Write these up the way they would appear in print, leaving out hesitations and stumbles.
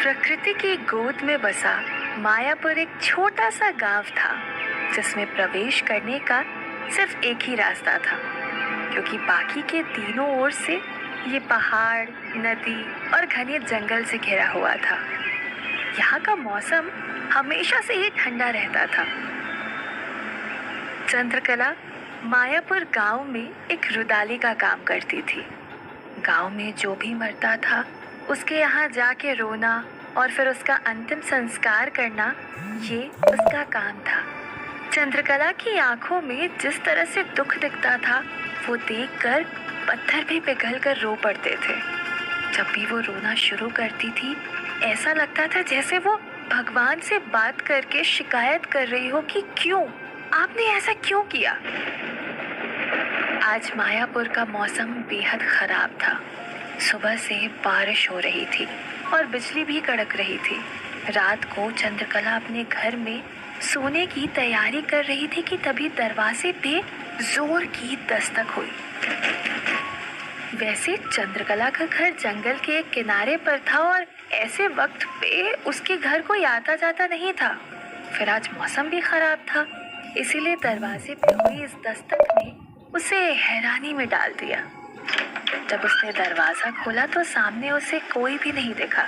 प्रकृति की गोद में बसा मायापुर एक छोटा सा गांव था, जिसमें प्रवेश करने का सिर्फ एक ही रास्ता था, क्योंकि बाकी के तीनों ओर से ये पहाड़, नदी और घने जंगल से घिरा हुआ था। यहाँ का मौसम हमेशा से ही ठंडा रहता था। चंद्रकला मायापुर गांव में एक रुदाली का काम करती थी। गांव में जो भी मरता था उसके यहाँ जाके रोना और फिर उसका अंतिम संस्कार करना, ये उसका काम था। चंद्रकला की आंखों में जिस तरह से दुख दिखता था, वो देखकर पत्थर भी पिघल कर रो पड़ते थे। जब भी वो रोना शुरू करती थी, ऐसा लगता था जैसे वो भगवान से बात करके शिकायत कर रही हो कि क्यों, आपने ऐसा क्यों किया। आज मायापुर का मौसम बेहद खराब था। सुबह से बारिश हो रही थी और बिजली भी कड़क रही थी। रात को चंद्रकला अपने घर में सोने की तैयारी कर रही थी कि तभी दरवाजे पे जोर की दस्तक हुई। वैसे चंद्रकला का घर जंगल के एक किनारे पर था और ऐसे वक्त पे उसके घर कोई आता जाता नहीं था। फिर आज मौसम भी खराब था, इसीलिए दरवाजे पे हुई इस दस्तक ने उसे हैरानी में डाल दिया। जब उसने दरवाजा खोला तो सामने उसे कोई भी नहीं दिखा।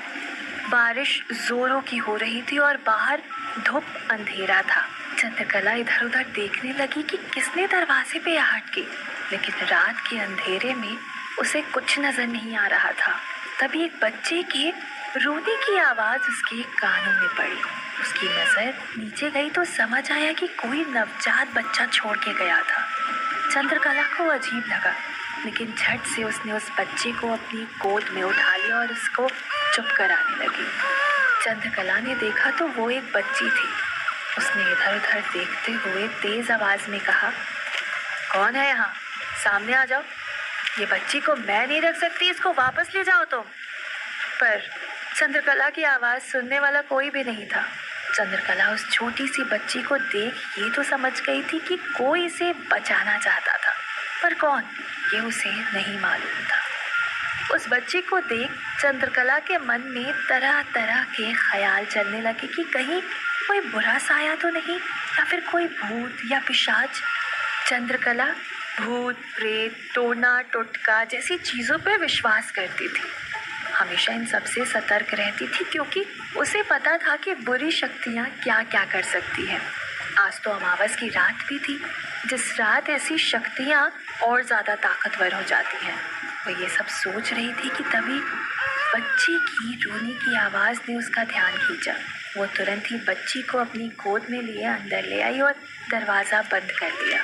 बारिश जोरों की हो रही थी और बाहर धूप अंधेरा था। चंद्रकला इधर उधर देखने लगी कि किसने दरवाजे पे आहट की, लेकिन रात के अंधेरे में उसे कुछ नजर नहीं आ रहा था। तभी एक बच्चे के रोने की आवाज उसके कानों में पड़ी। उसकी नजर नीचे गई तो समझ आया कि कोई नवजात बच्चा छोड़ के गया था। चंद्रकला को अजीब लगा, लेकिन झट से उसने उस बच्चे को अपनी गोद में उठा लिया और उसको चुप कराने लगी। चंद्रकला ने देखा तो वो एक बच्ची थी। उसने इधर उधर देखते हुए तेज आवाज में कहा, कौन है यहाँ? सामने आ जाओ। ये बच्ची को मैं नहीं रख सकती, इसको वापस ले जाओ तुम। पर चंद्रकला की आवाज सुनने वाला कोई भी नहीं था। चंद्रकला उस छोटी सी बच्ची को देख ये तो समझ गई थी कि कोई इसे बचाना चाहता था, पर कौन, ये उसे नहीं मालूम था। उस बच्ची को देख चंद्रकला के मन में तरह तरह के ख्याल चलने लगे कि कहीं कोई बुरा साया तो नहीं, या फिर कोई भूत या पिशाच। चंद्रकला भूत, प्रेत, टोना टोटका जैसी चीज़ों पर विश्वास करती थी। हमेशा इन सबसे सतर्क रहती थी, क्योंकि उसे पता था कि बुरी शक्तियाँ क्या क्या कर सकती हैं। आज तो अमावस की रात भी थी, जिस रात ऐसी शक्तियाँ और ज़्यादा ताकतवर हो जाती हैं। वो ये सब सोच रही थी कि तभी बच्ची की रोने की आवाज़ ने उसका ध्यान खींचा। वो तुरंत ही बच्ची को अपनी गोद में लिए अंदर ले आई और दरवाज़ा बंद कर दिया।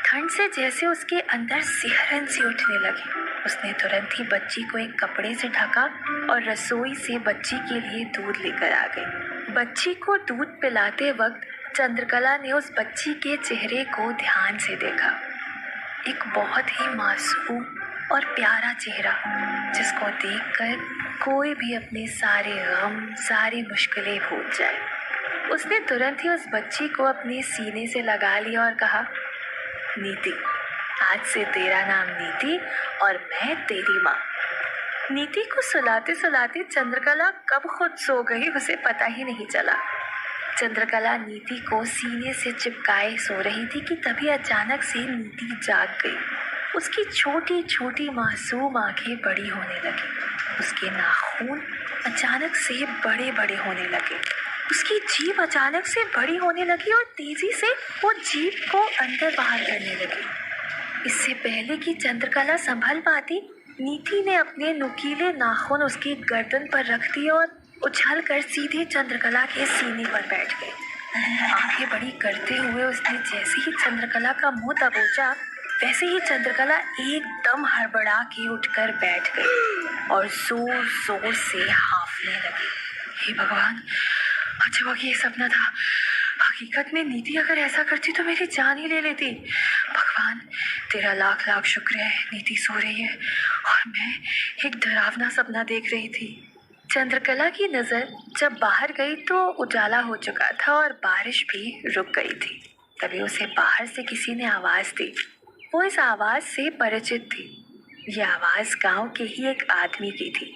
ठंड से जैसे उसके अंदर सिहरन सी उठने लगी। उसने तुरंत ही बच्ची को एक कपड़े से ढका और रसोई से बच्ची के लिए दूध लेकर आ गई। बच्ची को दूध पिलाते वक्त चंद्रकला ने उस बच्ची के चेहरे को ध्यान से देखा। एक बहुत ही मासूम और प्यारा चेहरा, जिसको देखकर कोई भी अपने सारे गम, सारी मुश्किलें भूल जाए। उसने तुरंत ही उस बच्ची को अपने सीने से लगा लिया और कहा, नीति, आज से तेरा नाम नीति और मैं तेरी माँ। नीति को सुलाते सुलाते चंद्रकला कब खुद सो गई उसे पता ही नहीं चला। चंद्रकला नीति को सीने से चिपकाए सो रही थी कि तभी अचानक से नीति जाग गई। उसकी छोटी छोटी मासूम आंखें बड़ी होने लगी। उसके नाखून अचानक से बड़े बड़े होने लगे। उसकी जीभ अचानक से बड़ी होने लगी और तेजी से वो जीभ को अंदर बाहर करने लगी। इससे पहले कि चंद्रकला संभल पाती, नीति ने अपने नुकीले नाखून उसकी गर्दन पर रख दिए और उछल कर सीधे चंद्रकला के सीने पर बैठ गए। आंखें बड़ी करते हुए उसने जैसे ही चंद्रकला का मुंह दबोचा, वैसे ही चंद्रकला एकदम हड़बड़ा के उठकर बैठ गई और जोर जोर से हांफने लगी। हे भगवान, अच्छा वो ये सपना था। हकीकत में नीति अगर ऐसा करती तो मेरी जान ही ले लेती। भगवान, तेरा लाख लाख शुक्र है, नीति सो रही है और मैं एक डरावना सपना देख रही थी। चंद्रकला की नजर जब बाहर गई तो उजाला हो चुका था और बारिश भी रुक गई थी। तभी उसे बाहर से किसी ने आवाज दी। वो इस आवाज से परिचित थी। ये आवाज गांव के ही एक आदमी की थी।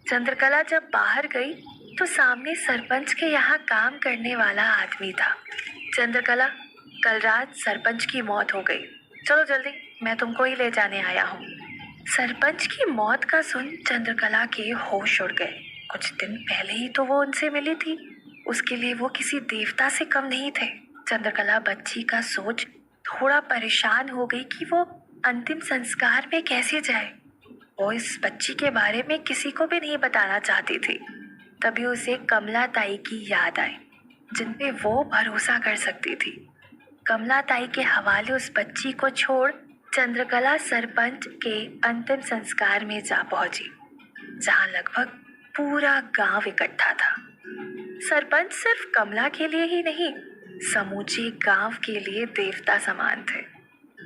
चंद्रकला जब बाहर गई तो सामने सरपंच के यहाँ काम करने वाला आदमी था। चंद्रकला, कल रात सरपंच की मौत हो गई, चलो जल्दी, मैं तुमको ही ले जाने आया हूँ। सरपंच की मौत का सुन चंद्रकला के होश उड़ गए। कुछ दिन पहले ही तो वो उनसे मिली थी। उसके लिए वो किसी देवता से कम नहीं थे। चंद्रकला बच्ची का सोच थोड़ा परेशान हो गई कि वो अंतिम संस्कार में कैसे जाए। वो इस बच्ची के बारे में किसी को भी नहीं बताना चाहती थी। तभी उसे कमला ताई की याद आई, जिन पे वो भरोसा कर सकती थी। कमला ताई के हवाले उस बच्ची को छोड़ चंद्रकला सरपंच के अंतिम संस्कार में जा पहुंची, जहां लगभग पूरा गांव इकट्ठा था। सरपंच सिर्फ कमला के लिए ही नहीं, समूचे गांव के लिए देवता समान थे।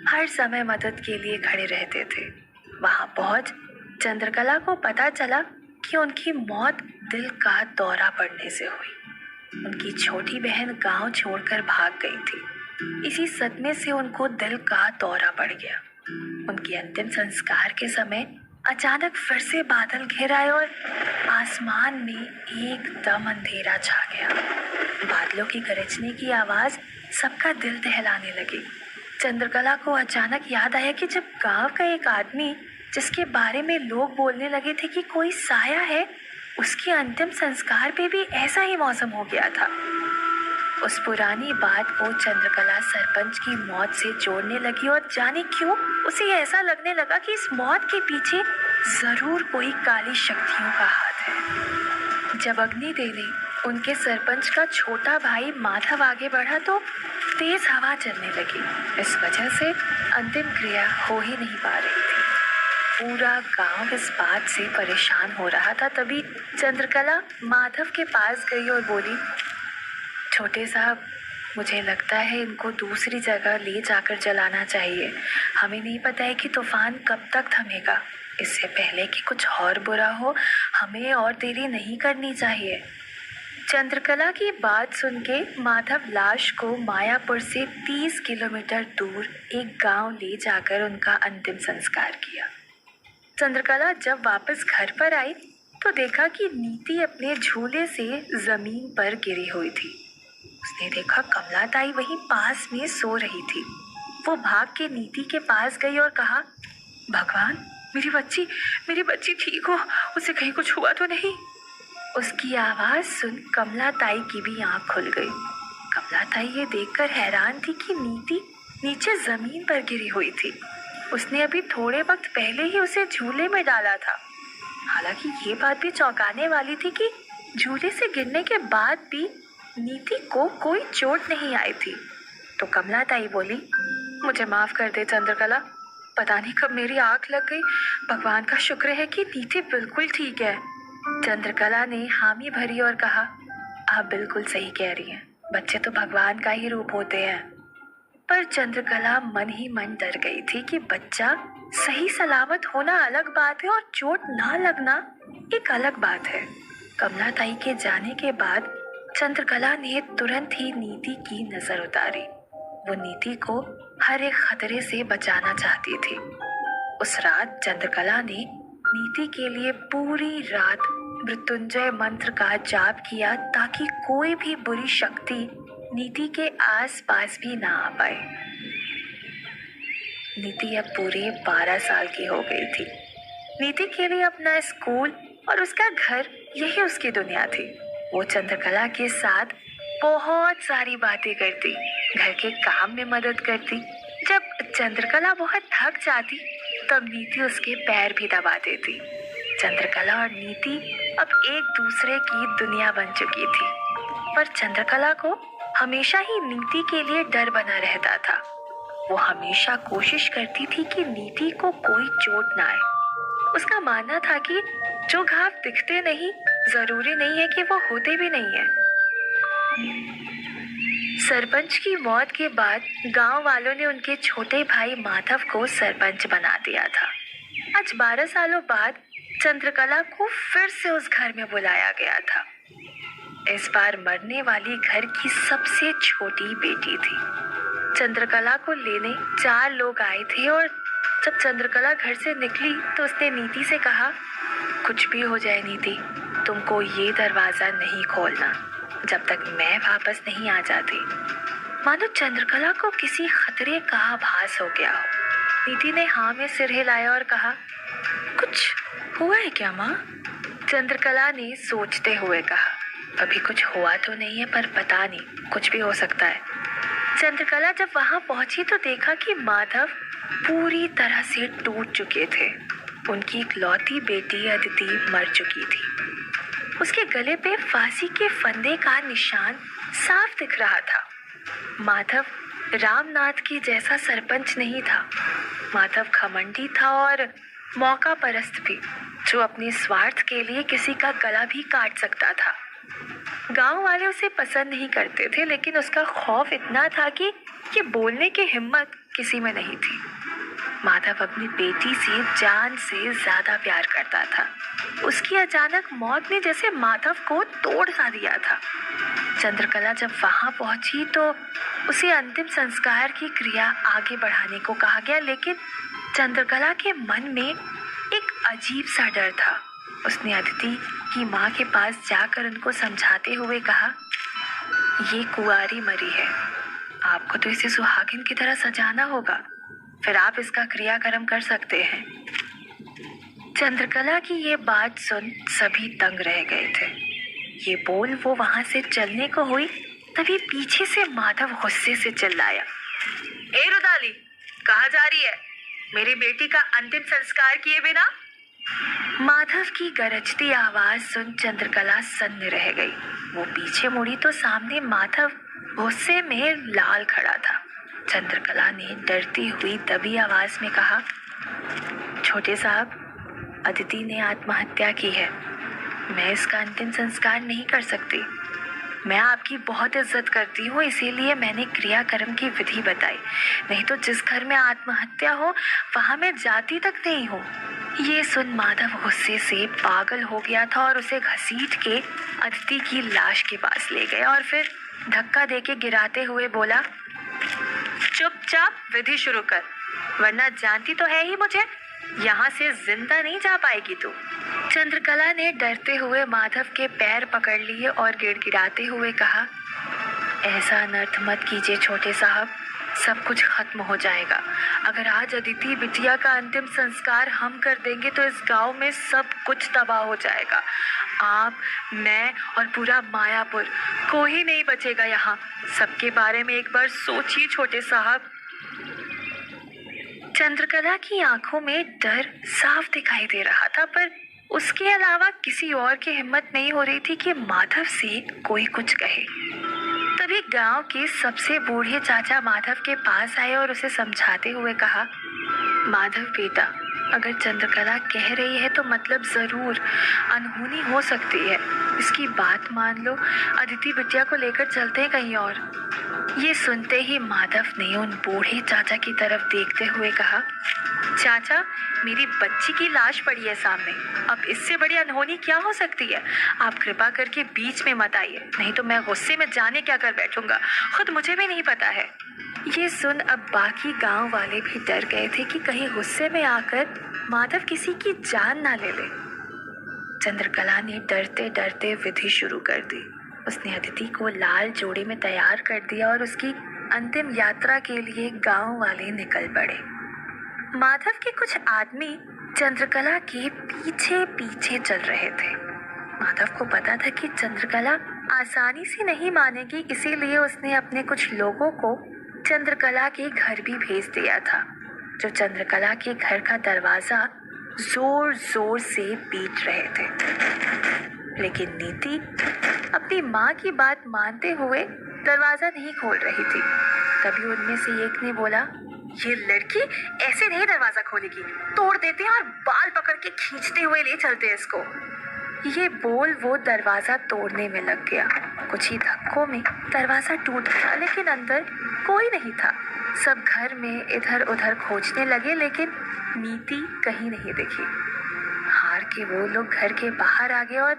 हर समय मदद के लिए खड़े रहते थे। वहां पहुंच चंद्रकला को पता चला कि उनकी मौत दिल का दौरा पड़ने से हुई। उनकी छोटी बहन गांव छोड़कर भाग गई थी। इसी सदमे से उनको दिल का दौरा पड़ गया। उनके अंतिम संस्कार के समय अचानक फिर से बादल घिर आए और आसमान में एकदम अंधेरा छा गया। बादलों की गरजने की आवाज सबका दिल दहलाने लगी। चंद्रकला को अचानक याद आया कि जब गांव का एक आदमी, जिसके बारे में लोग बोलने लगे थे कि कोई साया है, उसके अंतिम संस्कार पे भी ऐसा ही मौसम हो गया था। उस पुरानी बात को चंद्रकला सरपंच की मौत से जोड़ने लगी और जाने क्यों उसे ऐसा लगने लगा कि इस मौत के पीछे जरूर कोई काली शक्तियों का हाथ है। जब अग्निदेवी, उनके सरपंच का छोटा भाई माधव आगे बढ़ा तो तेज हवा चलने लगी। इस वजह से अंतिम क्रिया हो ही नहीं पा रही थी। पूरा गांव इस बात से परेशान हो रहा था। तभी चंद्रकला माधव के पास गई और बोली, छोटे साहब, मुझे लगता है इनको दूसरी जगह ले जाकर जलाना चाहिए। हमें नहीं पता है कि तूफान कब तक थमेगा। इससे पहले कि कुछ और बुरा हो, हमें और देरी नहीं करनी चाहिए। चंद्रकला की बात सुन के माधव लाश को मायापुर से 30 किलोमीटर दूर एक गांव ले जाकर उनका अंतिम संस्कार किया। चंद्रकला जब वापस घर पर आई तो देखा कि नीति अपने झूले से जमीन पर गिरी हुई थी। उसने देखा कमला ताई वहीं पास में सो रही थी। वो भाग के नीति के पास गई और कहा, भगवान, मेरी बच्ची ठीक हो, उसे कहीं कुछ हुआ तो नहीं। उसकी आवाज सुन कमला ताई की भी आंख खुल गई। कमला ताई ये देखकर हैरान थी कि नीति नीचे जमीन पर गिरी हुई थी। उसने अभी थोड़े वक्त पहले ही उसे झूले में डाला था। हालांकि ये बात भी चौंकाने वाली थी कि झूले से गिरने के बाद भी नीति को कोई चोट नहीं आई थी। तो कमला ताई बोली, मुझे माफ कर दे चंद्रकला, पता नहीं कब मेरी आंख लग गई। भगवान का शुक्र है कि नीति बिल्कुल ठीक है। चंद्रकला ने हामी भरी और कहा, आप बिल्कुल सही कह रही हैं, बच्चे तो भगवान का ही रूप होते हैं। पर चंद्रकला मन ही मन डर गई थी कि बच्चा सही सलामत होना अलग बात है और चोट ना लगना एक अलग बात है। कमला ताई के जाने के बाद चंद्रकला ने तुरंत ही नीति की नजर उतारी। वो नीति को हर एक खतरे से बचाना चाहती थी। उस रात चंद्रकला ने नीति के लिए पूरी रात मृत्युंजय मंत्र का जाप किया ताकि कोई भी बुरी शक्ति नीति के आसपास भी ना आ पाए। नीति अब पूरे 12 साल की हो गई थी। नीति के लिए अपना स्कूल और उसका घर यही उसकी दुनिया थी। वो चंद्रकला के साथ बहुत सारी बातें करती, घर के काम में मदद करती। जब चंद्रकला बहुत थक जाती तब नीति उसके पैर भी दबा देती। चंद्रकला और नीति अब एक दूसरे की दुनिया बन चुकी थी। पर चंद्रकला को हमेशा ही नीति के लिए डर बना रहता था। वो हमेशा कोशिश करती थी कि नीति को कोई चोट ना आए। उसका मानना था कि जो घाव दिखते नहीं, जरूरी नहीं है कि वो होते भी नहीं है। सरपंच की मौत के बाद गांव वालों ने उनके छोटे भाई माधव को सरपंच बना दिया था। आज 12 सालों बाद चंद्रकला को फिर से उस घर में बुलाया गया था। इस बार मरने वाली घर की सबसे छोटी बेटी थी। चंद्रकला को लेने 4 लोग आए थे और जब चंद्रकला घर से निकली तो उसने नीति से कहा, कुछ भी हो जाए नीति, तुमको ये दरवाजा नहीं खोलना जब तक मैं वापस नहीं आ जाती। मानो चंद्रकला को किसी खतरे का आभास हो गया हो। नीति ने हाँ में सिर हिलाया और कहा, कुछ हुआ है क्या माँ? चंद्रकला ने सोचते हुए कहा, अभी कुछ हुआ तो नहीं है, पर पता नहीं, कुछ भी हो सकता है। चंद्रकला जब वहां पहुंची तो देखा कि माधव पूरी तरह से टूट चुके थे। उनकी इकलौती बेटी अदिति मर चुकी थी। उसके गले पे फांसी के फंदे का निशान साफ दिख रहा था। माधव रामनाथ की जैसा सरपंच नहीं था। माधव घमंडी था और मौका परस्त भी, जो अपने स्वार्थ के लिए किसी का गला भी काट सकता था। गांव वाले उसे पसंद नहीं करते थे, लेकिन उसका खौफ इतना था कि बोलने की हिम्मत किसी में नहीं थी। माधव अपनी बेटी से जान से ज्यादा प्यार करता था। उसकी अचानक मौत ने जैसे माधव को तोड़ सा दिया था। चंद्रकला जब वहां पहुंची तो उसे अंतिम संस्कार की क्रिया आगे बढ़ाने को कहा गया, लेकिन चंद्रकला के मन में एक अजीब सा डर था। उसने अदिति की माँ के पास जाकर उनको समझाते हुए कहा, ये कुंवारी मरी है, आपको तो इसे सुहागिन की तरह सजाना होगा, फिर आप इसका क्रियाक्रम कर सकते हैं। चंद्रकला की ये बात सुन सभी दंग रह गए थे। ये बोल वो वहां से चलने को हुई, तभी पीछे से माधव गुस्से से चिल्लाया, ए रुदाली, कहाँ जा रही है? मेरी बेटी का अंतिम संस्कार किए बिना? माधव की गरजती आवाज सुन चंद्रकला सन्न रह गई। वो पीछे मुड़ी तो सामने माधव गुस्से में लाल खड़ा था। चंद्रकला ने डरती हुई दबी आवाज में कहा, छोटे साहब, अदिति ने आत्महत्या की है, मैं इसका अंतिम संस्कार नहीं कर सकती। मैं आपकी बहुत इज्जत करती हूँ, इसीलिए मैंने क्रियाक्रम की विधि बताई, नहीं तो जिस घर में आत्महत्या हो वहां मैं जाती तक नहीं हूँ। ये सुन माधव गुस्से से पागल हो गया था और उसे घसीट के अदिति की लाश के पास ले गया और फिर धक्का देके गिराते हुए बोला, चुपचाप विधि शुरू कर, वरना जानती तो है ही मुझे, यहाँ से जिंदा नहीं जा पाएगी तू। चंद्रकला ने डरते हुए माधव के पैर पकड़ लिए और गिड़गिड़ाते हुए कहा, ऐसा अनर्थ मत कीजिए छोटे साहब, सब कुछ खत्म हो जाएगा। अगर आज अदिति बिटिया का अंतिम संस्कार हम कर देंगे तो इस गांव में सब कुछ तबाह हो जाएगा। आप, मैं और पूरा मायापुर, कोई नहीं बचेगा यहाँ। सबके बारे में एक बार सोचिए छोटे साहब। चंद्रकला की आंखों में डर साफ दिखाई दे रहा था, पर उसके अलावा किसी और की हिम्मत नहीं हो रही थी कि माधव से कोई कुछ कहे। तभी गांव के सबसे बूढ़े चाचा माधव के पास आए और उसे समझाते हुए कहा, माधव बेटा, अगर चंद्रकला कह रही है तो मतलब जरूर अनहोनी हो सकती है, इसकी बात मान लो, अदिति बिटिया को लेकर चलते हैं कहीं और। ये सुनते ही माधव ने उन बूढ़े चाचा की तरफ देखते हुए कहा, चाचा, मेरी बच्ची की लाश पड़ी है सामने, अब इससे बड़ी अनहोनी क्या हो सकती है? आप कृपा करके बीच में मत आइए, नहीं तो मैं गुस्से में जाने क्या कर बैठूंगा, खुद मुझे भी नहीं पता है। ये सुन अब बाकी गांव वाले भी डर गए थे कि कहीं गुस्से में आकर माधव किसी की जान ना ले ले। चंद्रकला ने डरते डरते विधि शुरू कर दी। उसने अदिति को लाल जोड़े में तैयार कर दिया और उसकी अंतिम यात्रा के लिए गांव वाले निकल पड़े। माधव के कुछ आदमी चंद्रकला के पीछे पीछे चल रहे थे। माधव को पता था कि चंद्रकला आसानी से नहीं मानेगी, इसीलिए उसने अपने कुछ लोगों को चंद्रकला के घर भी भेज दिया था, जो चंद्रकला के घर का दरवाजा जोर जोर से पीट रहे थे। लेकिन नीति अपनी माँ की बात मानते हुए दरवाजा नहीं खोल रही थी। तभी उनमें से एक ने बोला, ये लड़की ऐसे नहीं दरवाजा खोलेगी, तोड़ देते हैं और बाल पकड़ के खींचते हुए ले चलते हैं इसको। ये बोल वो दरवाजा तोड़ने में लग गया। कुछ ही धक्कों में दरवाजा टूट गया, लेकिन अंदर कोई नहीं था। सब घर में इधर उधर खोजने लगे, लेकिन नीति कहीं नहीं दिखी। हार कि वो लोग घर के बाहर आ गए और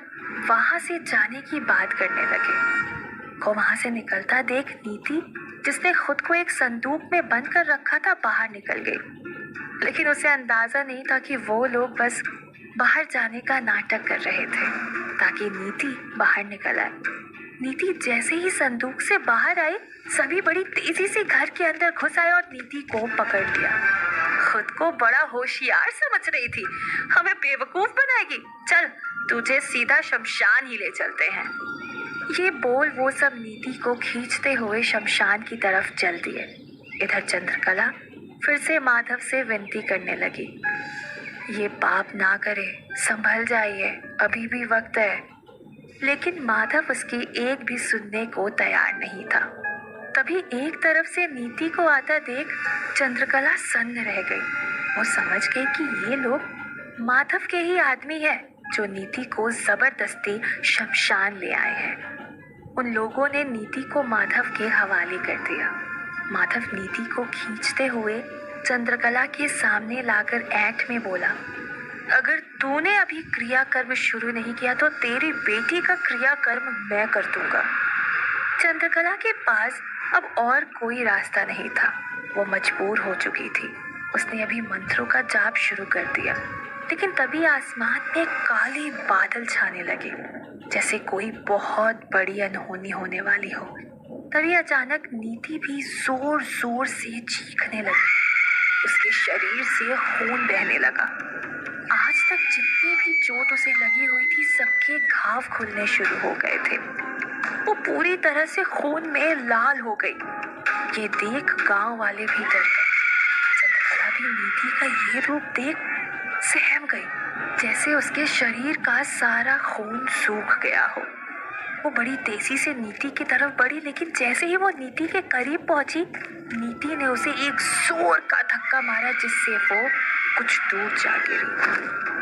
वहां से जाने की बात करने लगे। को वहां से निकलता देख नीति, जिसने खुद को एक संदूक में बंद कर रखा था, बाहर निकल गई। लेकिन उसे अंदाजा नहीं था कि वो लोग बस बाहर जाने का नाटक कर रहे थे ताकि नीति बाहर निकल आए। नीति जैसे ही संदूक से बाहर आई, सभी बड़ी तेजी से घर के अंदर घुस आए और नीति को पकड़ लिया। खुद को बड़ा होशियार समझ रही थी, हमें बेवकूफ बनाएगी, चल तुझे सीधा शमशान ही ले चलते हैं। ये बोल वो सब नीति को खींचते हुए शमशान की तरफ चल दिए। इधर चंद्रकला फिर से माधव से विनती करने लगी, ये पाप ना करे, संभल जाइए, अभी भी वक्त है। लेकिन माधव उसकी एक भी सुनने को तैयार नहीं था। तभी एक तरफ से नीति को आता देख चंद्रकला सन्न रह गई। वो समझ गई कि ये लोग माधव के ही आदमी हैं जो नीति को जबरदस्ती शमशान ले आए हैं। उन लोगों ने नीति को माधव के हवाले कर दिया। माधव नीति को खींचते हुए चंद्रकला के सामने लाकर ऐंठ में बोला, अगर तूने अभी क्रियाकर्म शुरू नहीं किया तो तेरी बेटी का क्रियाकर्म मैं कर दूंगा। चंद्रकला के पास अब और कोई रास्ता नहीं था, वो मजबूर हो चुकी थी। उसने अभी मंत्रों का जाप शुरू कर दिया, लेकिन तभी आसमान में काले बादल छाने लगे, जैसे कोई बहुत बड़ी अनहोनी होने वाली हो। तभी अचानक नीति भी जोर जोर से चीखने लगी। उसके शरीर से खून बहने लगा। आज तक जितनी भी चोट उसे लगी हुई थी, सबके घाव खुलने शुरू हो गए थे। वो पूरी तरह से खून में लाल हो गई। ये देख गांव वाले भी डर गए। चंद्रकला भी नीति का ये रूप देख सहम गई, जैसे उसके शरीर का सारा खून सूख गया हो। वो बड़ी तेजी से नीति की तरफ बढ़ी, लेकिन जैसे ही वो नीति के करीब पहुंची, नीति ने उसे एक जोर का धक्का मारा जिससे वो कुछ दूर जा गिरी।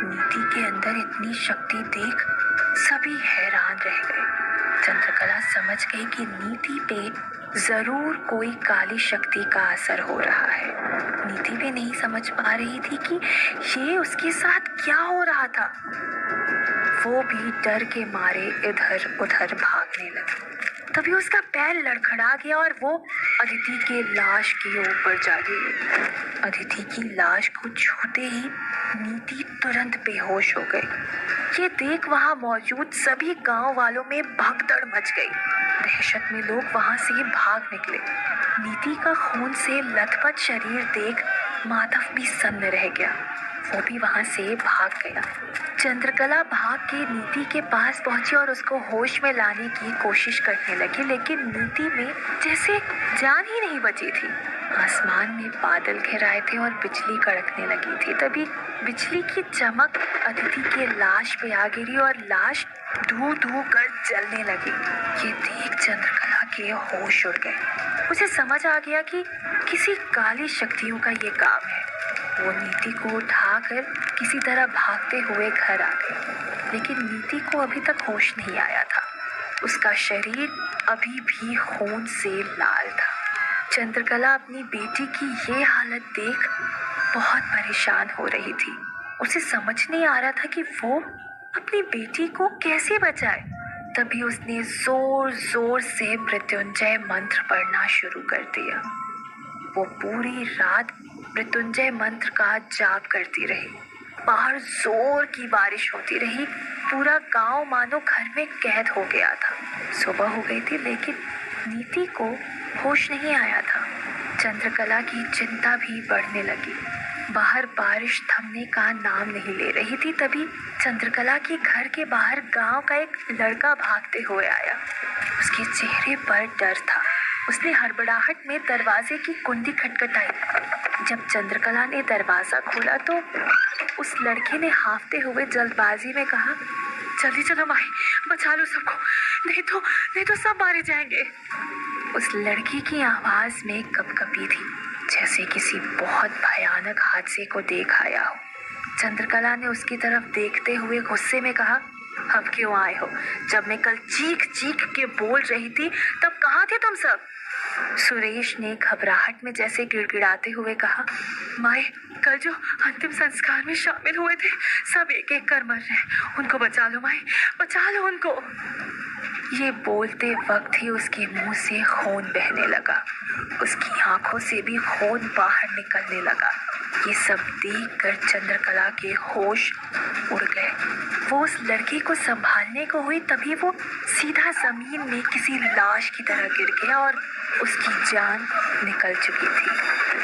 नीति के अंदर इतनी शक्ति देख सभी हैरान रह गए। चंद्रकला समझ गई कि नीति पे जरूर कोई काली शक्ति का असर हो रहा है। नीति भी नहीं समझ पा रही थी कि ये उसके साथ क्या हो रहा था। वो भी डर के मारे इधर उधर भागने लगी। तभी उसका पैर लड़खड़ा गया और वो अदिति के लाश के ऊपर जा गिरी। अदिति की लाश को छूते ही नीति तुरंत बेहोश हो गई। ये देख वहां मौजूद सभी गांव वालों में भगदड़ मच गई। दहशत में लोग वहां से भाग निकले। नीति का खून से लथपथ शरीर देख माधव भी सन्न रह गया। वो भी वहां से भाग गया। चंद्रकला भाग के नीति के पास पहुंची और उसको होश में लाने की कोशिश करने लगी, लेकिन नीति में जैसे जान ही नहीं बची थी। आसमान में बादल घिराए थे और बिजली कड़कने लगी थी। तभी बिजली की चमक अदिति के लाश पे आ गिरी और लाश धू धू कर जलने लगी। ये देख चंद्रकला के होश उड़ गए। उसे समझ आ गया कि किसी काली शक्तियों का ये काम है। वो नीति को उठाकर किसी तरह भागते हुए घर आ गई, लेकिन नीति को अभी तक होश नहीं आया था। उसका शरीर अभी भी खून से लाल था। चंद्रकला अपनी बेटी की ये हालत देख बहुत परेशान हो रही थी। उसे समझ नहीं आ रहा था कि वो अपनी बेटी को कैसे बचाए। तभी उसने जोर जोर से मृत्युंजय मंत्र पढ़ना शुरू कर दिया। वो पूरी रात मृत्युंजय मंत्र का जाप करती रही। बाहर जोर की बारिश होती रही। पूरा गांव मानो घर में कैद हो गया था। सुबह हो गई थी, लेकिन नीति को होश नहीं आया था। चंद्रकला की चिंता भी बढ़ने लगी। बाहर बारिश थमने का नाम नहीं ले रही थी। तभी चंद्रकला के घर के बाहर गांव का एक लड़का भागते हुए आया। उसके चेहरे पर डर था। उसने हड़बड़ाहट में दरवाजे की कुंडी खटखटाई। जब चंद्रकला ने दरवाजा खोला तो उस लड़के ने हाफते हुए जल्दबाजी में कहा, जल्दी चलो माही, बचा लो सबको, नहीं तो सब मारे जाएंगे। उस लड़की की आवाज में कपकपी थी, जैसे किसी बहुत भयानक हादसे को देख आया हो। चंद्रकला ने उसकी तरफ देखते हुए गुस्से में कहा, अब क्यों आए हो? जब मैं कल चीख चीख के बोल रही थी तब कहाँ थे तुम सब? सुरेश ने घबराहट में जैसे गिड़गिड़ाते हुए कहा, माई, कल जो अंतिम संस्कार में शामिल हुए थे सब एक एक कर मर रहे, उनको बचा लो माई, बचा लो उनको। ये बोलते वक्त ही उसके मुंह से खून बहने लगा, उसकी आंखों से भी खून बाहर निकलने लगा। ये सब देखकर चंद्रकला के होश उड़ गए। वो उस लड़की को संभालने को हुई तभी वो सीधा जमीन में किसी लाश की तरह गिर गया और उसकी जान निकल चुकी थी।